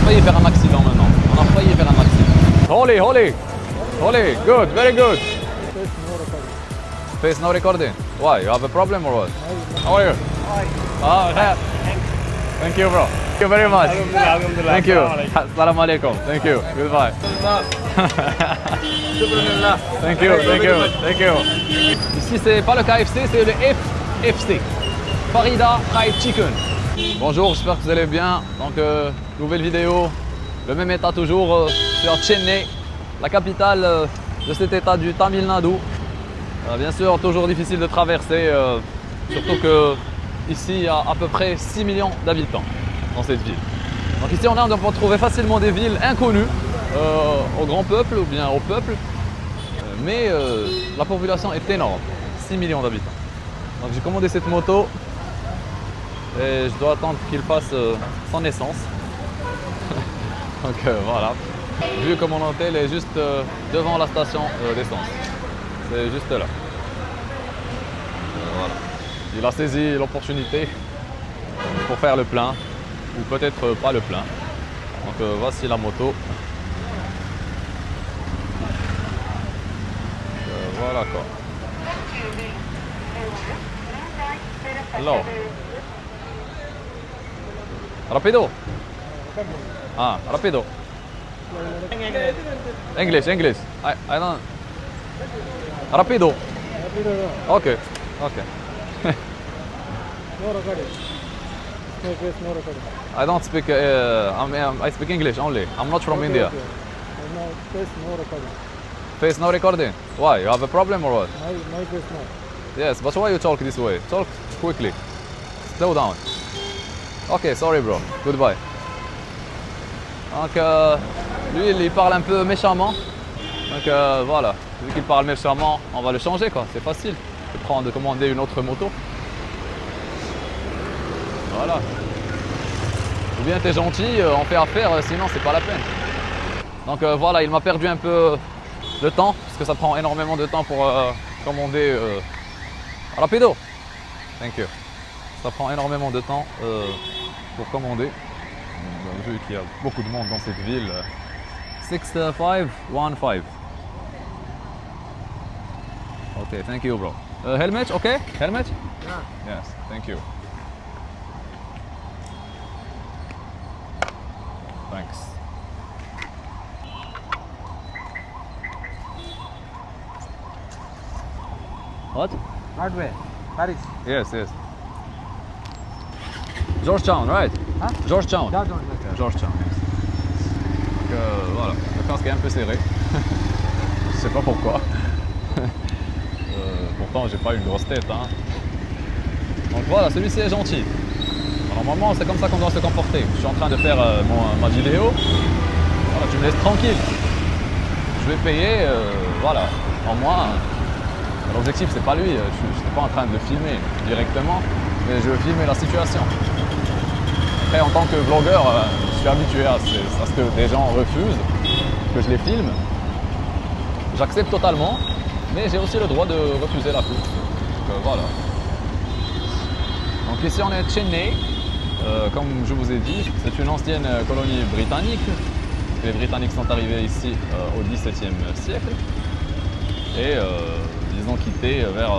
failli faire un accident maintenant. On a failli faire un accident. Holy, holy, holy, good, very good. Face no recording. Why? You have a problem or what? How are you? Ah, yeah. Thank you, bro. Thank you very much. Thank you. Assalamu alaikum. Thank you. Goodbye. Thank you, thank you, thank you. Ici, c'est pas le KFC, c'est le FFC. Farida Fried Chicken. Bonjour, j'espère que vous allez bien. Donc, nouvelle vidéo. Le même état toujours sur Chennai, la capitale de cet état du Tamil Nadu. Bien sûr, toujours difficile de traverser, surtout que ici, il y a à peu près 6 millions d'habitants dans cette ville. Donc ici, on peut retrouver facilement des villes inconnues au grand peuple ou bien au peuple, mais la population est énorme, 6 millions d'habitants. Donc j'ai commandé cette moto et je dois attendre qu'il fasse son essence. Donc voilà, vu que mon hôtel est juste devant la station d'essence, c'est juste là. Voilà. Il a saisi l'opportunité pour faire le plein, ou peut-être pas le plein. Donc voici la moto. Voilà quoi. Hello. Rapido. Ah, rapido. English. I don't. Rapido. Okay. No recording. No face, no recording. I don't speak. I speak English only. I'm not from India. Okay. No face, no recording. Face no recording. Why? You have a problem or what? My face, no. Yes, but why you talk this way? Talk quickly. Slow down. Okay, sorry bro. Goodbye. Donc lui, il parle un peu méchamment. Donc voilà. Vu qu'il parle méchamment, on va le changer quoi. C'est facile. De commander une autre moto. Voilà. Ou bien t'es gentil, on fait affaire, sinon c'est pas la peine. Donc voilà, il m'a perdu un peu de temps, parce que ça prend énormément de temps pour commander. Rapido. Thank you. Ça prend énormément de temps pour commander. Vu qu'il y a beaucoup de monde dans cette ville. 6515. Okay, thank you, bro. Helmet, okay? Helmet? Yeah. Yes, thank you. Thanks. What? Hardware. Paris. Yes. Georgetown, right? Huh? Georgetown. Georgetown. Georgetown, yes. Donc voilà, le casque est un peu serré. Je sais pas pourquoi. Pourtant, j'ai pas une grosse tête. Hein. Donc voilà, celui-ci est gentil. Normalement, c'est comme ça qu'on doit se comporter. Je suis en train de faire ma vidéo. Voilà, tu me laisses tranquille. Je vais payer, voilà. En moins, l'objectif, c'est pas lui. Je suis pas en train de le filmer directement, mais je veux filmer la situation. Après, en tant que vlogueur, je suis habitué à ce que des gens refusent que je les filme. J'accepte totalement. Mais j'ai aussi le droit de refuser la pub. Donc voilà. Donc ici on est à Chennai. Comme je vous ai dit, c'est une ancienne colonie britannique. Les Britanniques sont arrivés ici au XVIIe siècle. Et ils ont quitté vers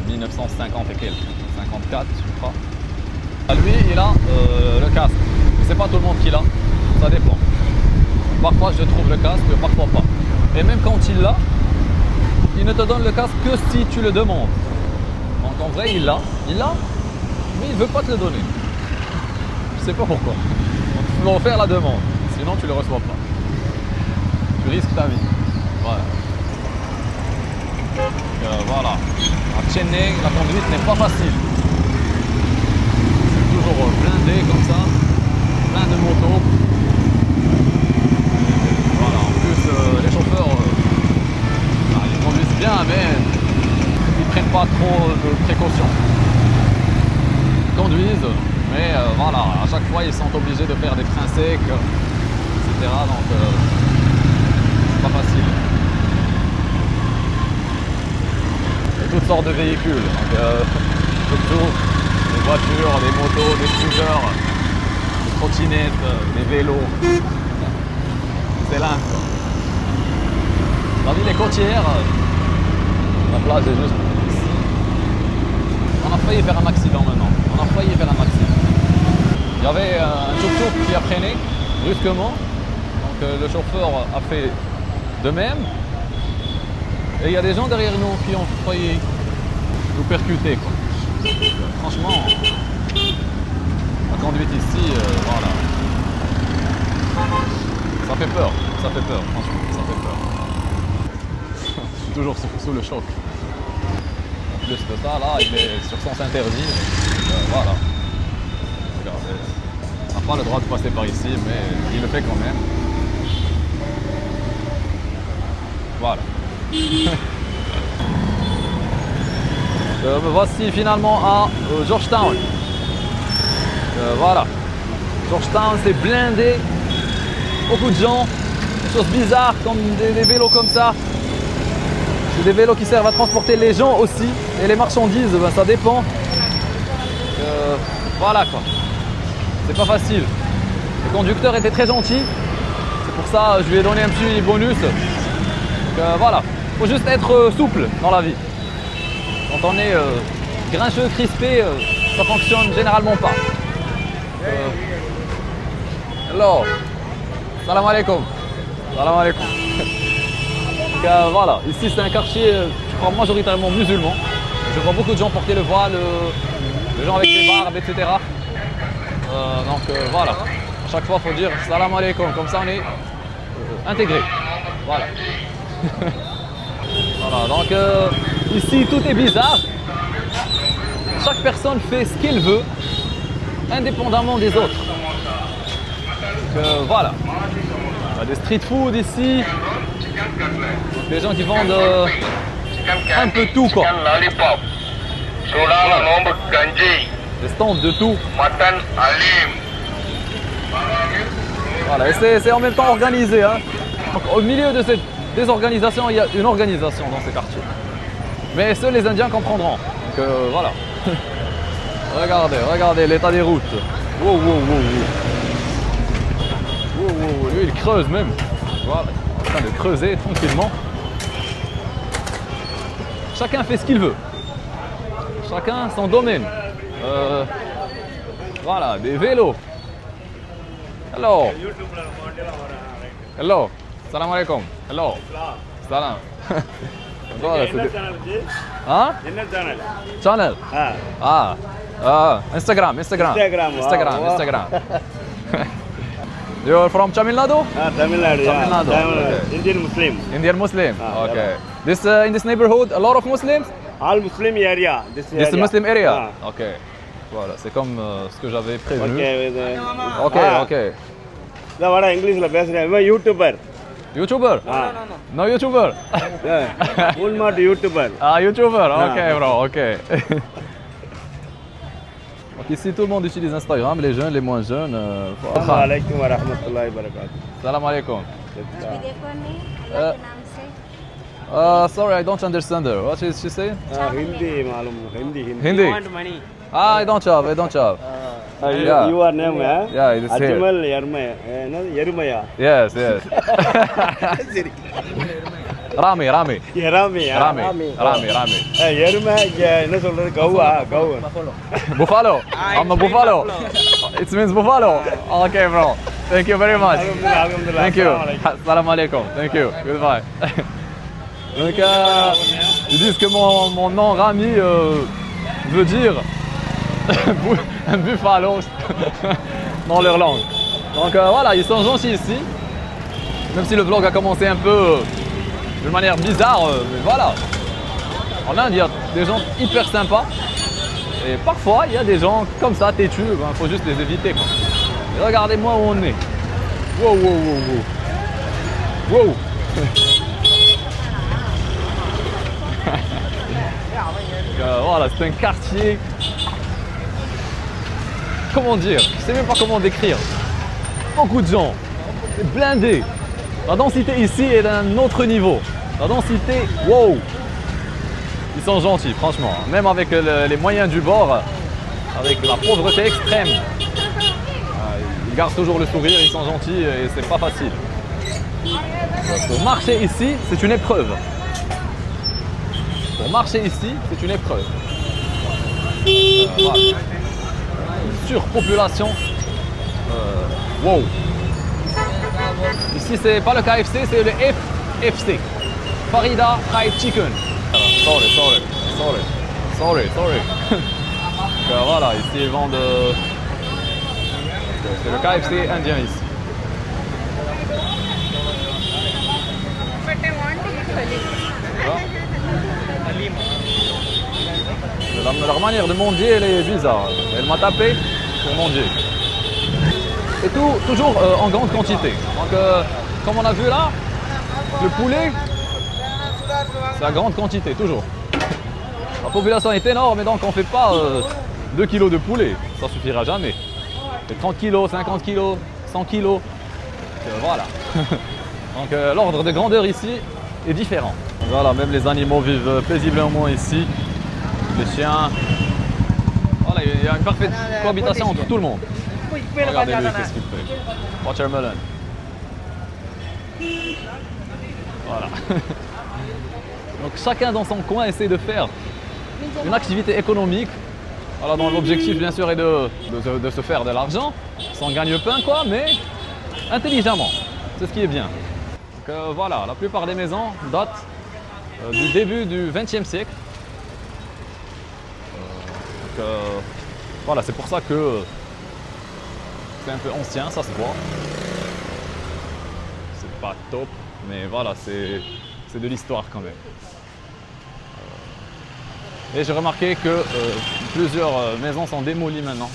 1950 et quelques. 54 je crois. Lui il a le casque. C'est pas tout le monde qui l'a. Ça dépend. Parfois je trouve le casque, parfois pas. Et même quand il l'a, il ne te donne le casque que si tu le demandes. Donc en vrai, il l'a, mais il ne veut pas te le donner. Je sais pas pourquoi. Donc tu dois en faire la demande, sinon tu ne le reçois pas. Tu risques ta vie. Voilà. Donc, voilà. À Chennai, la conduite n'est pas facile. C'est toujours blindé comme ça, plein de motos. Voilà, en plus les chauffeurs ils conduisent bien, mais ils ne prennent pas trop de précautions. Ils conduisent, mais voilà, à chaque fois ils sont obligés de faire des freins secs, etc. Donc c'est pas facile. Il y a toutes sortes de véhicules, donc de tout, des voitures, des motos, des scooters, trottinettes, des vélos. C'est là. La ville est côtière. La plage est juste ici. On a failli faire un accident maintenant. On a failli faire un accident. Il y avait un tuk-tuk qui a freiné brusquement. Donc le chauffeur a fait de même. Et il y a des gens derrière nous qui ont failli nous percuter, quoi. Franchement, la conduite ici, voilà. Ça fait peur, franchement, ça fait peur. Je suis toujours sous le choc. En plus de ça, là, il est sur sens interdit. Voilà. Regardez. On n'a pas le droit de passer par ici, mais il le fait quand même. Voilà. Me voici finalement à Georgetown. Voilà. Georgetown, c'est blindé. Beaucoup de gens. Des choses bizarres comme des vélos comme ça. C'est des vélos qui servent à transporter les gens aussi. Et les marchandises, ben, ça dépend. Voilà quoi. C'est pas facile. Le conducteur était très gentil. C'est pour ça je lui ai donné un petit bonus. Voilà. Faut juste être souple dans la vie. Quand on est grincheux, crispé, ça fonctionne généralement pas. Hello. Salam alaikum. Salam alaikum. Donc, voilà, ici c'est un quartier, je crois, majoritairement musulman. Je vois beaucoup de gens porter le voile, des gens avec des barbes, etc. Donc voilà, à chaque fois il faut dire salam alaikum, comme ça on est intégré. Voilà. Voilà, donc ici tout est bizarre. Chaque personne fait ce qu'elle veut, indépendamment des autres. Donc voilà. Il y a des street food ici. Donc, des gens qui vendent un peu tout quoi. Voilà. Des stands de tout. Voilà, et c'est en même temps organisé. Hein. Donc, au milieu de cette désorganisation, il y a une organisation dans ces quartiers. Mais seuls les Indiens comprendront. Donc voilà. Regardez l'état des routes. Wow, wow, wow, wow. Wow, wow, lui il creuse même. Voilà, en train de creuser tranquillement. Chacun fait ce qu'il veut. Chacun son domaine. Voilà, des vélos. Hello. Hello. Salam alaikum. Hello. Salam. Voilà, hein? Channel. Instagram. You're from Tamil Nadu? Tamil Nadu. Tamil Nadu. Okay. Indian Muslim. Indian Muslim. Okay. This in this neighborhood, a lot of Muslims? All Muslim area. This This is Muslim area. Okay. Voilà, c'est comme ce que j'avais prévenu. Ok. Là voilà English la பேசுறேன். मैं YouTuber. YouTuber? No YouTuber? Walmart YouTuber. YouTuber. Ok bro, ok. Donc ici tout le monde utilise Instagram, les jeunes, les moins jeunes. Assalamu alaikum wa rahmatullahi wa barakatuh. Salam alaikum. Video call me. What naam se? Sorry, I don't understand her. What is she saying? Hindi मालूम Hindi. Hindi. want money. I don't have. Yeah. You are name Yeah, it is here. Ajmal Yarmaya. Yarmaya. Yes. Rami. Rami. எருமை என்ன சொல்றது கௌவா Buffalo. I'm a buffalo. It means buffalo. Okay, bro. Thank you very much. Thank you. Salam alaikum. Thank you. Goodbye. Donc, ils disent que mon nom Rami veut dire un buffalo dans leur langue. Donc voilà, ils sont gentils ici. Même si le vlog a commencé un peu d'une manière bizarre, mais voilà. En Inde, il y a des gens hyper sympas. Et parfois, il y a des gens comme ça, têtus, il faut juste les éviter, quoi. Et regardez-moi où on est. Wow. Voilà, c'est un quartier. Comment dire? Je sais même pas comment décrire. Beaucoup de gens. C'est blindé. La densité ici est d'un autre niveau. La densité, wow. Ils sont gentils, franchement. Même avec les moyens du bord, avec la pauvreté extrême. gardent toujours le sourire, ils sont gentils et c'est pas facile. Pour marcher ici, c'est une épreuve. Pour marcher ici, c'est une épreuve. Voilà. Une surpopulation. Wow. Ici, c'est pas le KFC, c'est le FFC. Farida Fried Chicken. Sorry. Donc, voilà, ici ils vendent. C'est le KFC indien ici. Leur manière de manger, elle est bizarre. Elle m'a tapé pour manger. Et toujours en grande quantité. Donc, comme on a vu là, le poulet, c'est à grande quantité, toujours. La population est énorme, et donc on ne fait pas 2 kilos de poulet. Ça suffira jamais. C'est 30 kilos, 50 kilos, 100 kilos. Voilà. Donc l'ordre de grandeur ici est différent. Voilà, même les animaux vivent paisiblement ici. Les chiens. Voilà, il y a une parfaite cohabitation entre tout le monde. Regardez-lui, qu'est-ce qu'il fait. Watermelon. Voilà. Donc chacun dans son coin essaie de faire une activité économique. Voilà, dont l'objectif bien sûr est de se faire de l'argent, sans gagne-pain quoi, mais intelligemment. C'est ce qui est bien. Donc voilà, la plupart des maisons datent du début du XXe siècle. Voilà, c'est pour ça que c'est un peu ancien, ça se voit. C'est pas top, mais voilà, c'est de l'histoire quand même. Et j'ai remarqué que plusieurs maisons sont démolies maintenant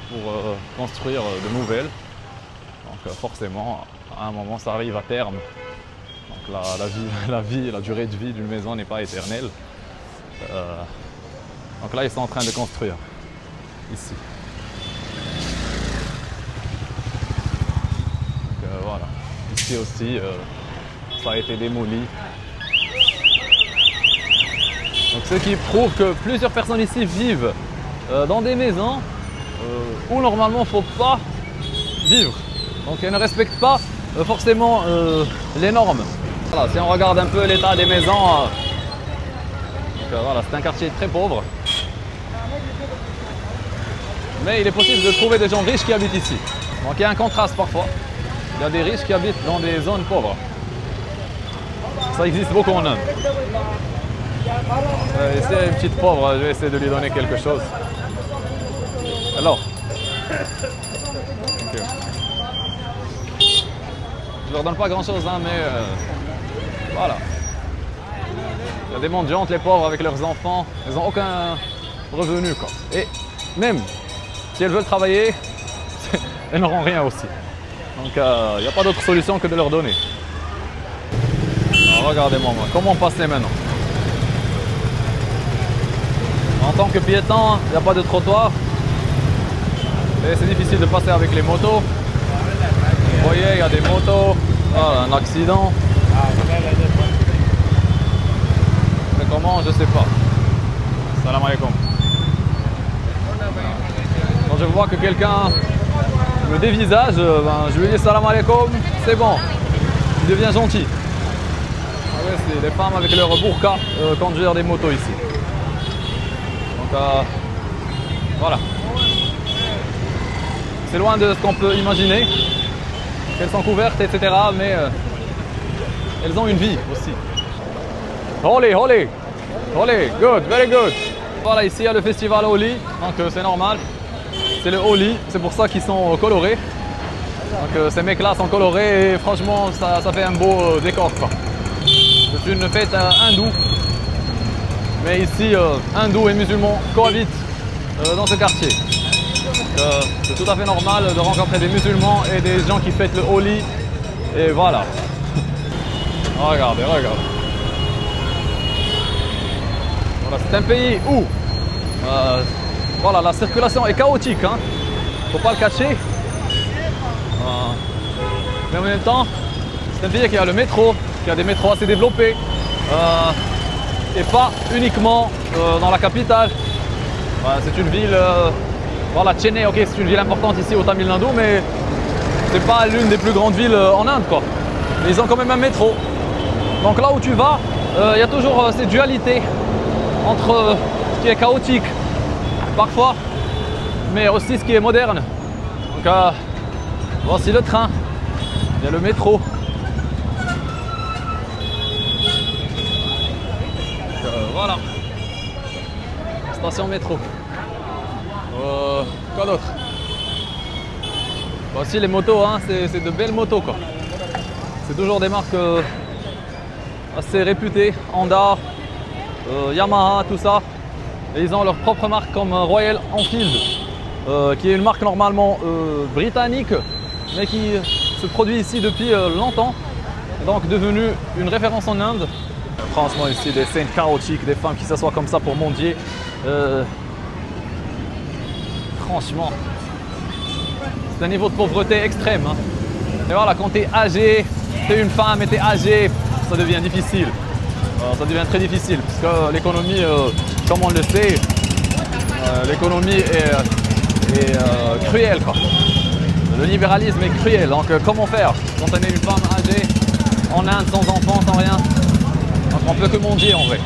pour construire de nouvelles. Donc forcément, à un moment, ça arrive à terme. Donc la durée de vie d'une maison n'est pas éternelle. Donc là, ils sont en train de construire, ici. Donc voilà. Ici aussi, ça a été démoli. Donc ce qui prouve que plusieurs personnes ici vivent dans des maisons où normalement il ne faut pas vivre. Donc elles ne respectent pas forcément les normes. Voilà, si on regarde un peu l'état des maisons, voilà, c'est un quartier très pauvre. Mais il est possible de trouver des gens riches qui habitent ici. Donc il y a un contraste parfois. Il y a des riches qui habitent dans des zones pauvres. Ça existe beaucoup en Inde. Ici, il y a une petite pauvre, je vais essayer de lui donner quelque chose. Alors, okay. Je leur donne pas grand chose, hein, mais voilà. Il y a des mendiantes, les pauvres avec leurs enfants, ils n'ont aucun revenu quoi. Et même si elles veulent travailler, elles n'auront rien aussi. Donc il n'y a pas d'autre solution que de leur donner. Regardez-moi, comment passer maintenant? En tant que piéton, il n'y a pas de trottoir. Et c'est difficile de passer avec les motos. Vous voyez, il y a des motos. Ah, un accident. Mais comment? Je ne sais pas. Salam alaikum. Quand je vois que quelqu'un me dévisage, je lui dis salam alaikum, c'est bon. Il devient gentil. Ah ouais, c'est les femmes avec leur burqa conduire des motos ici. Donc voilà. C'est loin de ce qu'on peut imaginer. Qu'elles sont couvertes, etc. Mais elles ont une vie aussi. Holi, good, very good. Voilà, ici il y a le festival Holi, donc c'est normal. C'est le Holi, c'est pour ça qu'ils sont colorés. Donc ces mecs-là sont colorés et franchement ça fait un beau décor quoi. C'est une fête hindoue. Mais ici, hindous et musulmans cohabitent dans ce quartier. C'est tout à fait normal de rencontrer des musulmans et des gens qui fêtent le Holi. Et voilà. Regardez. Voilà, c'est un pays où voilà, la circulation est chaotique. Hein. Faut pas le cacher. Mais en même temps, c'est un pays qui a le métro, qui a des métros assez développés. Et pas uniquement dans la capitale. Voilà, c'est une ville, voilà, Chennai, ok, c'est une ville importante ici au Tamil Nadu, mais c'est pas l'une des plus grandes villes en Inde, quoi. Mais ils ont quand même un métro. Donc là où tu vas, il y a toujours cette dualité entre ce qui est chaotique parfois, mais aussi ce qui est moderne. Donc voici le train, il y a le métro. Voilà, station métro. Quoi d'autre? Voici les motos, hein, c'est de belles motos, quoi. C'est toujours des marques assez réputées, Honda, Yamaha, tout ça. Et ils ont leur propre marque comme Royal Enfield, qui est une marque normalement britannique, mais qui se produit ici depuis longtemps, donc devenue une référence en Inde. Franchement ici, des scènes chaotiques, des femmes qui s'assoient comme ça pour mendier. Franchement, c'est un niveau de pauvreté extrême. Hein. Et voilà, quand tu es âgé, tu es une femme et tu es âgé, ça devient difficile. Ça devient très difficile parce que l'économie, comme on le sait, l'économie est cruelle, quoi. Le libéralisme est cruel, donc comment faire quand on est une femme âgée, en Inde, sans enfant, sans rien? Donc on peut que mendier en vrai.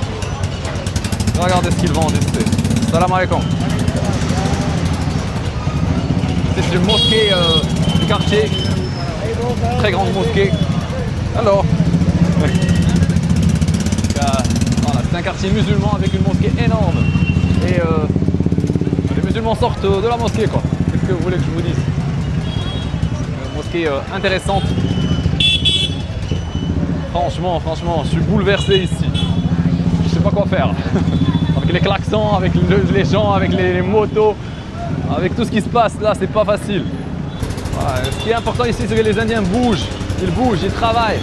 Regardez ce qu'ils vendent ici. Salam alaikum. C'est une mosquée du quartier, très grande mosquée. Alors, voilà, c'est un quartier musulman avec une mosquée énorme. Et les musulmans sortent de la mosquée, quoi. Qu'est-ce que vous voulez que je vous dise? Une mosquée intéressante. Franchement, je suis bouleversé ici. Je sais pas quoi faire. Avec les klaxons, avec les gens, avec les motos, avec tout ce qui se passe là, c'est pas facile. Voilà. Ce qui est important ici, c'est que les Indiens bougent, ils travaillent.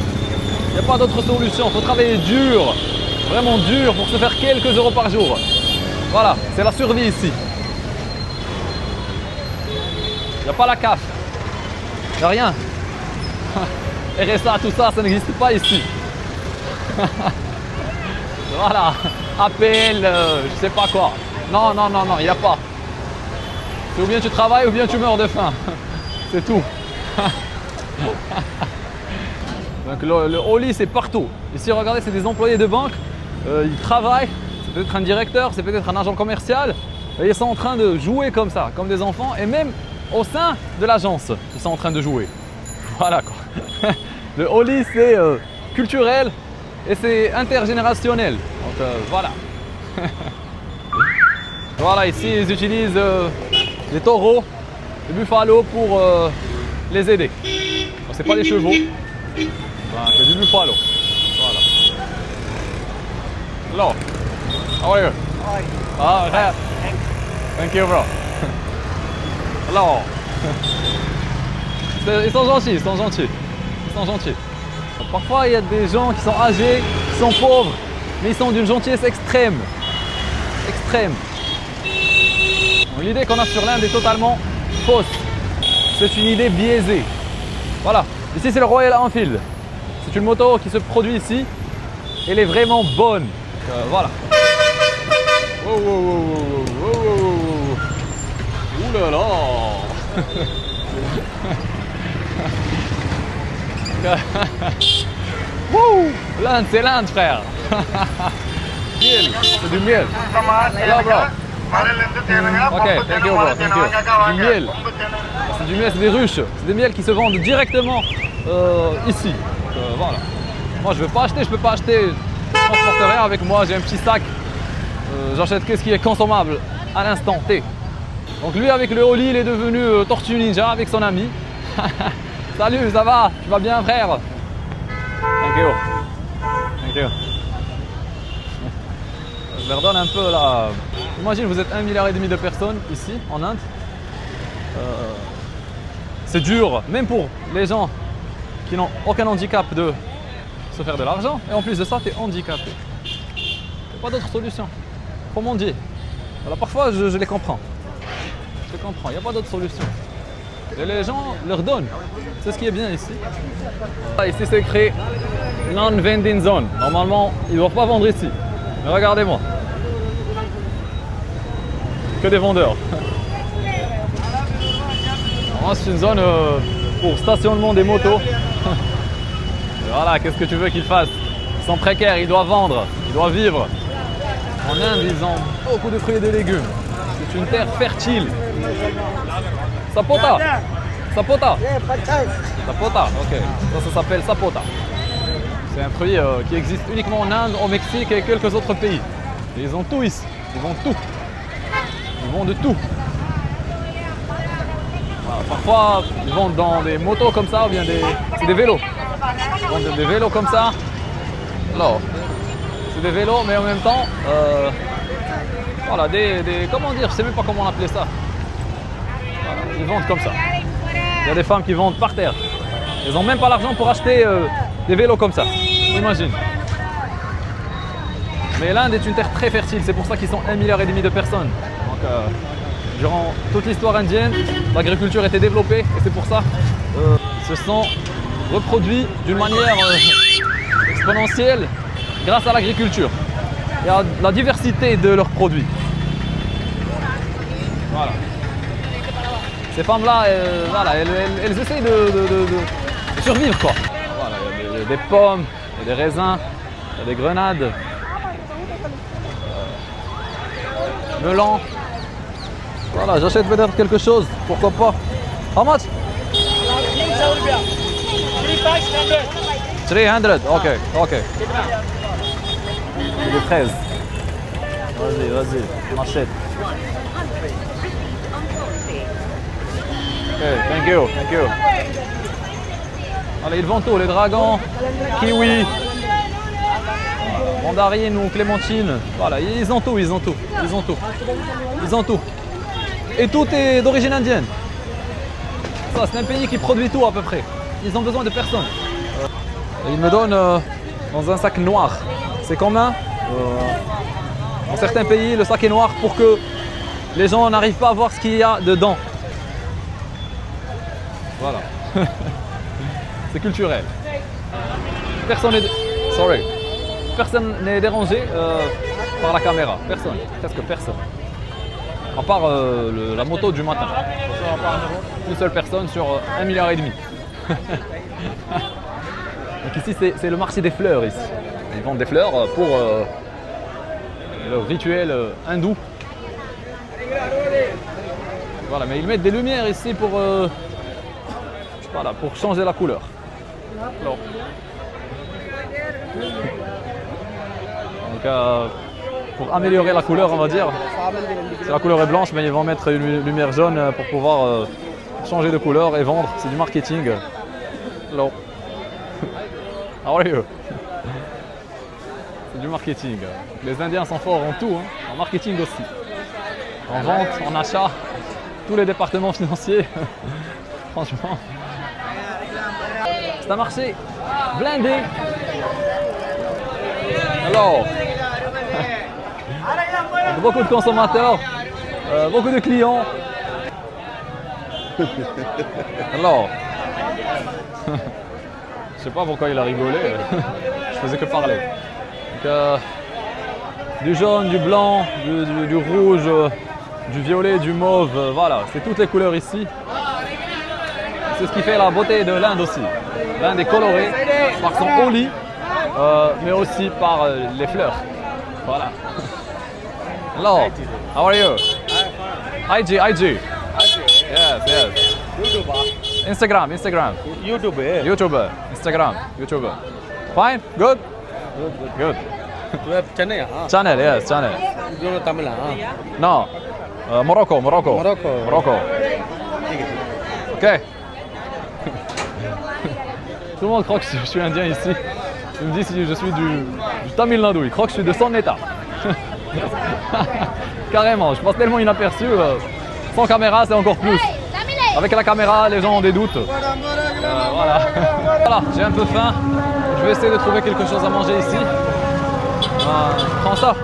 Il n'y a pas d'autre solution, il faut travailler dur, vraiment dur pour se faire quelques euros par jour. Voilà, c'est la survie ici. Il n'y a pas la CAF, il n'y a rien. RSA, tout ça, ça n'existe pas ici. Voilà, APL, je sais pas quoi. Non, il n'y a pas. C'est ou bien tu travailles ou bien tu meurs de faim. C'est tout. Donc le Oli, c'est partout. Ici, regardez, c'est des employés de banque. Ils travaillent. C'est peut-être un directeur, c'est peut-être un agent commercial. Et ils sont en train de jouer comme ça, comme des enfants. Et même au sein de l'agence, ils sont en train de jouer. Voilà quoi. Le Oli, c'est culturel et c'est intergénérationnel. Donc voilà. Voilà, ici, ils utilisent les taureaux, les buffalo pour les aider. C'est pas des chevaux. Voilà, c'est du buffalo. Voilà. Hello. How are you? Ah, yeah. Thank you, bro. Hello. Ils sont gentils. Parfois, il y a des gens qui sont âgés, qui sont pauvres, mais ils sont d'une gentillesse extrême. Donc, l'idée qu'on a sur l'Inde est totalement fausse. C'est une idée biaisée. Voilà. Ici, c'est le Royal Enfield. C'est une moto qui se produit ici. Elle est vraiment bonne. Voilà. Wow. Ouh là là. L'Inde, c'est l'Inde, frère. Miel, c'est du miel. Hello, bro. Ok, thank you, bro. Thank you. C'est du miel. C'est du miel, c'est des ruches. C'est des miels qui se vendent directement ici. Voilà. Moi, je ne veux pas acheter, je peux pas acheter. Je ne transporte rien avec moi. J'ai un petit sac. J'achète que ce qui est consommable à l'instant T. Donc lui, avec le Oli, il est devenu Tortue Ninja avec son ami. Salut, ça va? Tu vas bien, frère? Thank you. Je leur donne un peu là. Imagine, vous êtes 1,5 milliard de personnes ici en Inde. C'est dur, même pour les gens qui n'ont aucun handicap de se faire de l'argent. Et en plus de ça, tu es handicapé. Il n'y a pas d'autre solution. Faut mendier. Alors parfois, je les comprends. Il n'y a pas d'autre solution. Et les gens leur donnent. C'est ce qui est bien ici. Ici, c'est écrit non-vending zone. Normalement, ils ne doivent pas vendre ici. Mais regardez-moi. Que des vendeurs. C'est une zone pour stationnement des motos. Et voilà, qu'est-ce que tu veux qu'ils fassent? Ils sont précaires, ils doivent vendre, ils doivent vivre. En Inde, ils ont beaucoup de fruits et de légumes. C'est une terre fertile. Sapota. Sapota. Sapota, ok. Ça s'appelle sapota. C'est un fruit qui existe uniquement en Inde, au Mexique et quelques autres pays. Et ils ont tout ici. Ils vendent tout. Ils vendent de tout. Voilà, parfois, ils vendent dans des motos comme ça ou bien c'est des vélos. Ils vendent des vélos comme ça. Alors, c'est des vélos, mais en même temps, voilà, comment dire, je sais même pas comment on appelait ça. Voilà, ils vendent comme ça. Il y a des femmes qui vendent par terre. Elles n'ont même pas l'argent pour acheter des vélos comme ça. Imagine. Mais l'Inde est une terre très fertile, c'est pour ça qu'ils sont 1,5 milliard de personnes. Donc, durant toute l'histoire indienne, l'agriculture était développée et c'est pour ça qu'ils se sont reproduits d'une manière exponentielle grâce à l'agriculture et à la diversité de leurs produits. Voilà. Ces femmes-là, voilà, elles essayent de survivre, quoi. Voilà, il y a des pommes, il y a des raisins, il y a des grenades, melons. Voilà, j'achète peut-être quelque chose, pourquoi pas. How much? 300, ok. Des 13. Vas-y, on achète. Ok, thank you. Allez, ils vendent tout, les dragons, kiwi, mandarine ou clémentine. Voilà, ils ont tout. Et tout est d'origine indienne. Ça, c'est un pays qui produit tout à peu près. Ils ont besoin de personne. Ils me donnent dans un sac noir. C'est commun. Dans certains pays, le sac est noir pour que les gens n'arrivent pas à voir ce qu'il y a dedans. Voilà. C'est culturel. Personne n'est dérangé par la caméra. Personne, presque personne. À part la moto du matin. Une seule personne sur 1,5 milliard. Donc ici, c'est le marché des fleurs ici. Ils vendent des fleurs pour le rituel hindou. Voilà, mais ils mettent des lumières ici pour changer la couleur. Alors. Donc, pour améliorer la couleur, on va dire, si la couleur est blanche, mais ils vont mettre une lumière jaune pour pouvoir changer de couleur et vendre. C'est du marketing. Hello. How are you? C'est du marketing. Les Indiens sont forts en tout, hein, en marketing aussi. En vente, en achat, tous les départements financiers. Franchement. C'est un marché blindé. Alors, beaucoup de consommateurs, beaucoup de clients. Alors, je sais pas pourquoi il a rigolé, je faisais que parler. Donc, du jaune, du blanc, du rouge, du violet, du mauve, voilà, c'est toutes les couleurs ici. C'est ce qui fait la beauté de l'Inde aussi. L'Inde est colorée par son holly, mais aussi par les fleurs. Voilà. Hello, how are you? IG. Yes. Instagram. YouTuber. YouTuber. Fine? Good? Good. You have Chennai, huh? Channel. You know Tamil, huh? No. Morocco. Ok. Tout le monde croit que je suis indien ici. Il me dit si je suis du Tamil Nadu. Il croit que je suis de son état. Carrément, je passe tellement inaperçu. Sans caméra, c'est encore plus. Avec la caméra, les gens ont des doutes. Voilà. Voilà, j'ai un peu faim. Je vais essayer de trouver quelque chose à manger ici. Prends ça.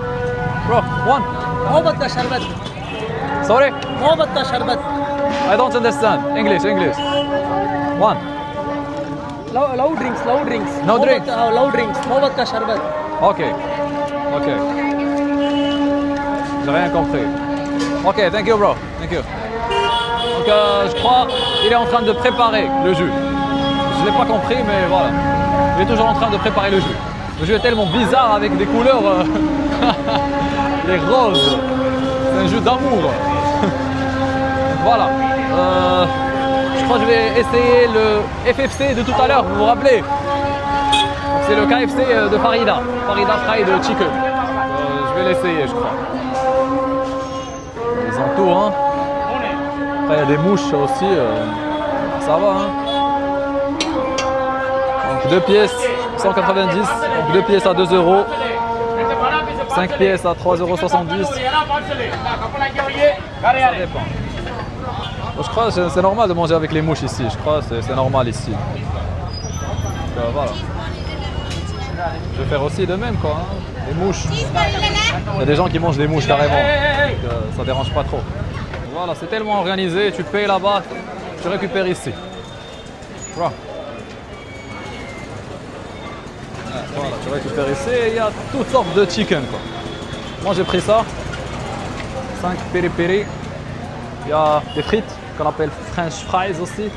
Bro, one. Mohabbat ka sharbat. Sorry? Mohabbat ka sharbat. I don't understand. English. One. Loud drinks. No drinks. Loud drinks. Mohabbat ka sharbat. Ok. J'ai rien compris. Ok, thank you bro. Donc je crois il est en train de préparer le jus. Je ne l'ai pas compris, mais voilà. Il est toujours en train de préparer le jus. Le jus est tellement bizarre avec des couleurs. Les roses. C'est un jus d'amour. Voilà. Je crois que je vais essayer le FFC de tout à l'heure, vous vous rappelez? C'est le KFC de Farida. Farida Fried Chicken. Je vais l'essayer, je crois. Ils ont tout, hein. Après, il y a des mouches aussi. Ça va, hein. Donc 2 pièces, 190. Donc 2 pièces à 2 €. 5 pièces à 3,70 €. Ça dépend. Je crois que c'est normal de manger avec les mouches ici. Je crois que c'est normal ici. Donc, voilà. Je vais faire aussi de même, quoi. Hein. Les mouches. Il y a des gens qui mangent des mouches carrément. Donc, ça dérange pas trop. Voilà, c'est tellement organisé. Tu payes là-bas, tu récupères ici. Voilà. Voilà, tu récupères ici et il y a toutes sortes de chicken, quoi. Moi j'ai pris ça. 5 piri-piri. Il y a des frites qu'on appelle French fries aussi.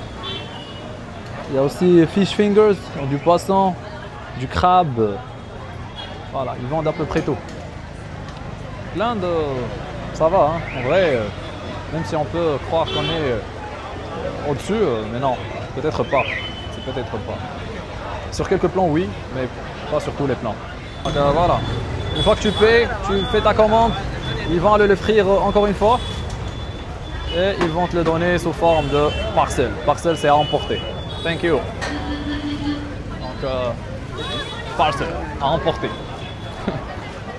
Il y a aussi fish fingers, donc du poisson, du crabe. Voilà, ils vendent à peu près tout. Plein de... Ça va, hein. En vrai, même si on peut croire qu'on est au-dessus, mais non, peut-être pas. C'est peut-être pas. Sur quelques plans, oui, mais pas sur tous les plans. Donc voilà. Une fois que tu payes, tu fais ta commande, ils vont aller le frire encore une fois. Et ils vont te le donner sous forme de parcelle. Parcelle, c'est à emporter. Thank you. Donc, parcelle, à emporter.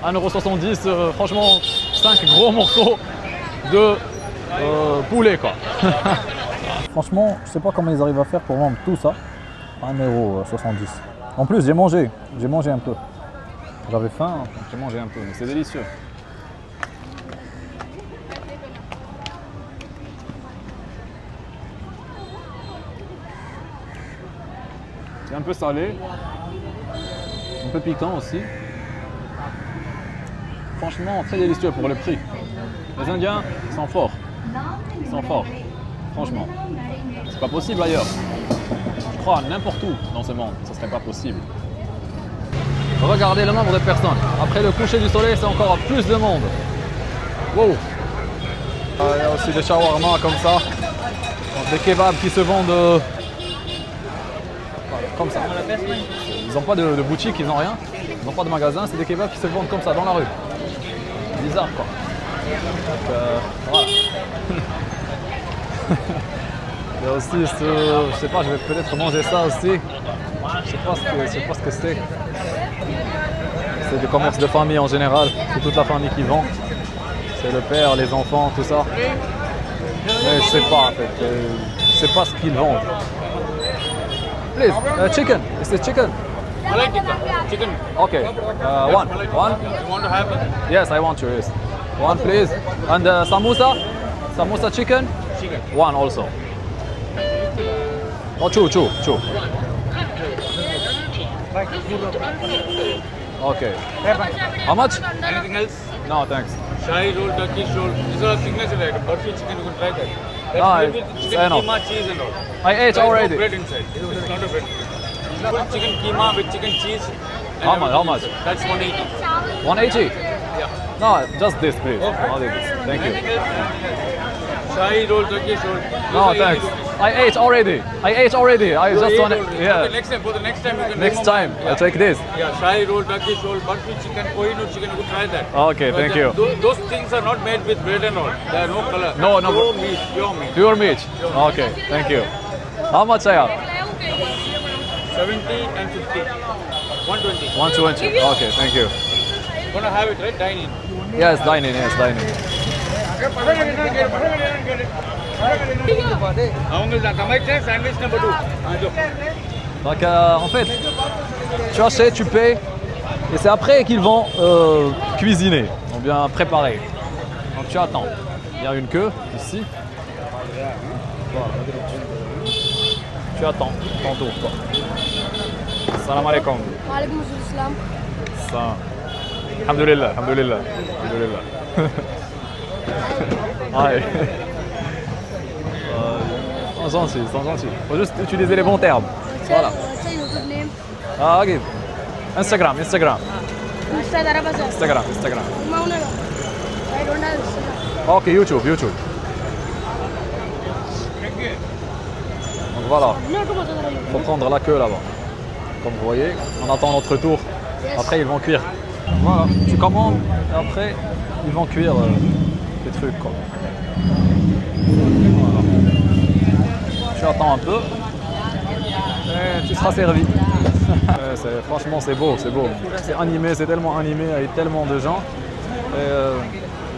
1,70 €, franchement, 5 gros morceaux de poulet, quoi. Franchement, je sais pas comment ils arrivent à faire pour vendre tout ça. 1,70 €. En plus, j'ai mangé un peu. J'avais faim, donc j'ai mangé un peu, mais c'est délicieux. C'est un peu salé, un peu piquant aussi. Franchement, très délicieux pour le prix. Les Indiens, ils sont forts. Ils sont forts, franchement. C'est pas possible ailleurs. Je crois n'importe où dans ce monde, ce serait pas possible. Regardez le nombre de personnes. Après le coucher du soleil, c'est encore plus de monde. Wow. Il y a aussi des shawarma comme ça. Donc, des kebabs qui se vendent comme ça. Ils n'ont pas de boutique, ils n'ont rien. Ils n'ont pas de magasin, c'est des kebabs qui se vendent comme ça dans la rue. Bizarre, quoi. Donc, voilà. Il y a aussi ce... Je sais pas, je vais peut-être manger ça aussi. Je sais pas ce que c'est. C'est du commerce de famille en général. C'est toute la famille qui vend. C'est le père, les enfants, tout ça. Mais je sais pas en fait. Je sais pas ce qu'ils vendent. Please, chicken. Is this chicken? I like it. Chicken. Okay. One. You want to have it? Yes, I want to. Yes. One, please. And samosa. Samosa chicken. Chicken. One also. Oh, two. Okay. How much? Anything else? No, thanks. Shahi roll, Turkish roll. These are signature items. Burfi chicken, you can try that. That's Ah, made with chicken enough. keema, cheese and all. I ate There is no already. bread inside. It's not a bread. Put chicken keema with chicken cheese. and How much? How much? everything. That's 180. 180. Yeah. No, just this, please. Okay. Only this. Thank you. Shahi roll, Turkish roll. Those No, are 80 thanks. rupees. I ate already. I You just ate want to. already. Yeah. Okay, next time, for the next time you can Next remember. time, Yeah. I take this. Yeah, Shahi roll, Turkish roll, burfi chicken, Kohinoor chicken, you could try that. Okay, Because thank you. Those things are not made with bread and all. They are no color. No, no. Pure meat, pure meat. Pure meat. Okay, thank you. How much I have? 70 and 50. 120. 120. Okay, thank you. Gonna have it, right? Dine in. Yes, dining. Yes, dining. Sandwich number 2. Donc en fait, tu achètes, tu payes, et c'est après qu'ils vont cuisiner, ou bien préparer. Donc tu attends. Il y a une queue ici. Voilà. Tu attends ton tour, quoi. Salam alaikum. Walaikum salam. Ça. Alhamdulillah. Ouais. Ils sont gentils, ils sont gentils. Faut juste utiliser les bons termes. Voilà. What's your YouTube name? Ah, ok. Instagram. Instagram. Instagram. I don't have Instagram. Ok, YouTube. Donc voilà, il faut prendre la queue là-bas. Comme vous voyez, on attend notre tour. Après, ils vont cuire. Voilà, tu commandes et après, ils vont cuire les trucs, quoi. Voilà. Tu attends un peu et tu seras servi. Franchement, c'est beau. C'est animé, c'est tellement animé avec tellement de gens. Et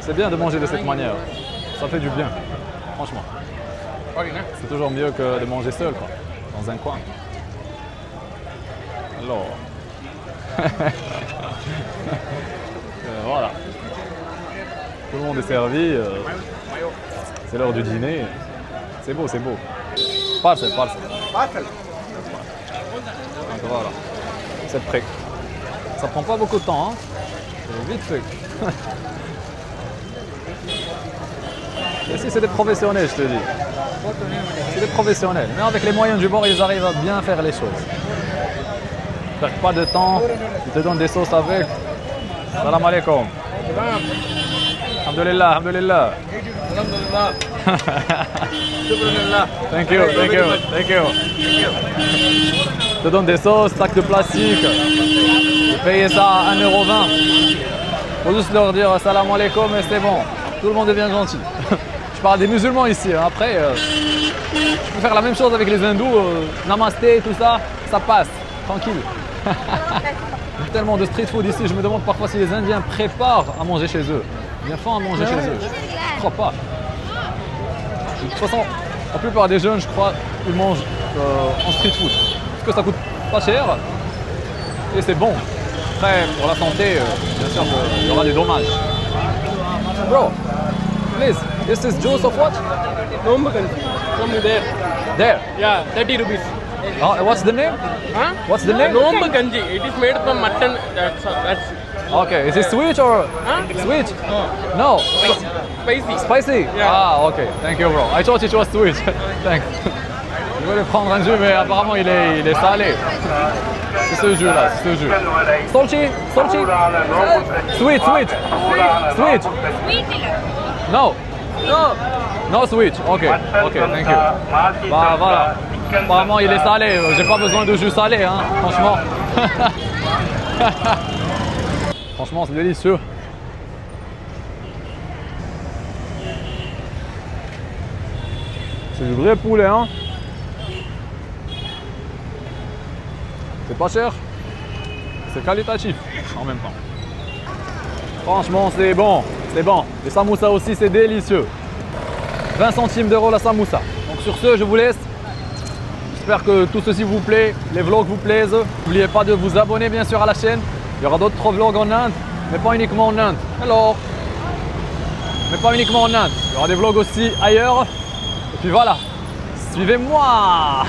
c'est bien de manger de cette manière. Ça fait du bien, franchement. C'est toujours mieux que de manger seul, quoi, dans un coin. Alors, voilà. Tout le monde est servi. C'est l'heure du dîner. C'est beau. Parcel. Donc voilà, c'est prêt. Ça prend pas beaucoup de temps, hein. C'est vite fait. Ici, c'est des professionnels, je te dis. C'est des professionnels. Mais avec les moyens du bord, ils arrivent à bien faire les choses. Ils ne perdent pas de temps. Ils te donnent des sauces avec. Salam alaikum. Alhamdulillah. Thank you. Ils te donnent des sauces, sacs de plastique. Vous payez ça à 1,20 €. Faut juste leur dire salam alaikum et c'est bon. Tout le monde devient gentil. Je parle des musulmans ici. Hein. Après, je peux faire la même chose avec les hindous. Namasté, tout ça, ça passe. Tranquille. Tellement de street food ici. Je me demande parfois si les Indiens préparent à manger chez eux. Bien font à manger chez eux. Je crois pas. De toute façon, la plupart des jeunes, je crois, ils mangent en street food. Parce que ça coûte pas cher et c'est bon. Après, pour la santé, bien sûr qu'il y aura des dommages. Bro, please, this is juice of what? Nombu kanji. From there. There. Yeah, 30 rupees. What's the name? Huh? What's the name? Nombu kanji. It is made from mutton. That's Okay, is it sweet or sweet? No. spicy. Spicy? Yeah. Ah, okay. Thank you, bro. I thought it was sweet. Thanks. Je voulais prendre un jus, mais apparemment il est salé. C'est ce jus-là, c'est ce jus. Salty? Sweet. No. No sweet. Ok, thank you. Bah voilà. Apparemment il est salé. J'ai pas besoin de jus salé, hein, franchement. Franchement, c'est délicieux. C'est du vrai poulet, hein. C'est pas cher, c'est qualitatif en même temps. Franchement, c'est bon. Les samoussas aussi, c'est délicieux. 20 centimes d'euros la samoussa. Donc sur ce, je vous laisse. J'espère que tout ceci vous plaît, les vlogs vous plaisent. N'oubliez pas de vous abonner bien sûr à la chaîne. Il y aura d'autres vlogs en Inde, mais pas uniquement en Inde. Alors, mais pas uniquement en Inde. Il y aura des vlogs aussi ailleurs. Et puis voilà, suivez-moi.